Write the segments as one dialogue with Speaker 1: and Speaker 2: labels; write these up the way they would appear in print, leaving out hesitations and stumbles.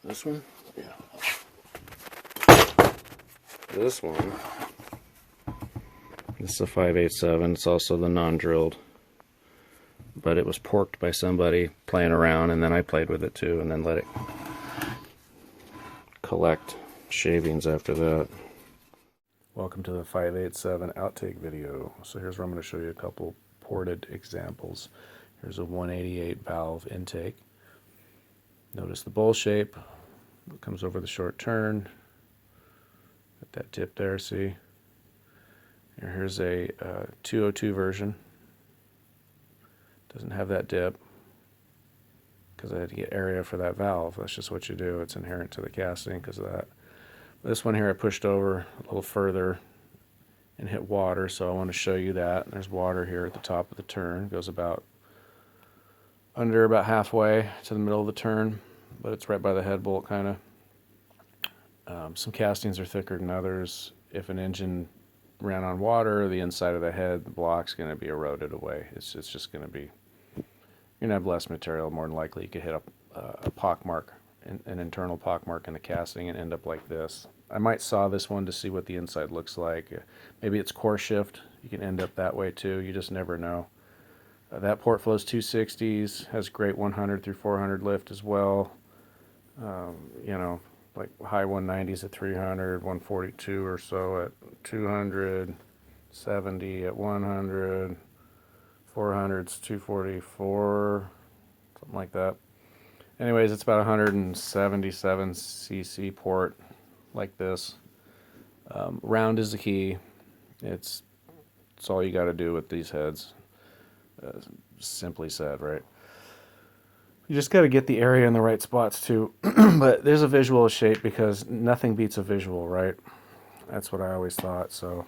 Speaker 1: This one? Yeah. This one. This is a 587. It's also the non-drilled. But it was porked by somebody playing around, and then I played with it too, and then let it collect shavings after that. Welcome to the 587 outtake video. So here's where I'm going to show you a couple ported examples. Here's a 188 valve intake. Notice the bowl shape. It comes over the short turn. Got that tip there, see? Here's a 202 version. Doesn't have that dip because I had to get area for that valve. That's just what you do. It's inherent to the casting because of that. This one here I pushed over a little further and hit water, so I want to show you that. There's water here at the top of the turn. It goes about halfway to the middle of the turn, but it's right by the head bolt kind of. Some castings are thicker than others. If an engine ran on water, the inside of the head, the block's going to be eroded away. It's just going to be, you're going to have less material. More than likely you could hit a pock mark, an internal pock mark in the casting and end up like this. I might saw this one to see what the inside looks like. Maybe it's core shift. You can end up that way too. You just never know. That port flows 260s, has great 100 through 400 lift as well. You know, like high 190s at 300, 142 or so at 200, 70 at 100, 400s 244, something like that. Anyways, it's about 177 cc port like this. Round is the key. It's all you got to do with these heads. Simply said, right? You just got to get the area in the right spots too. But there's a visual shape because nothing beats a visual, right? That's what I always thought. So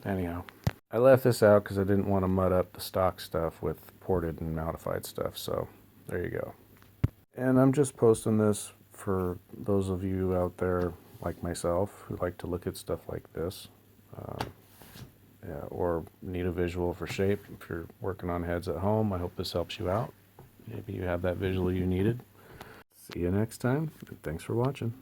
Speaker 1: anyhow, I left this out because I didn't want to mud up the stock stuff with ported and modified stuff. So there you go. And I'm just posting this for those of you out there like myself who like to look at stuff like this. Yeah, or need a visual for shape. If you're working on heads at home, I hope this helps you out. Maybe you have that visual you needed. See you next time, and thanks for watching.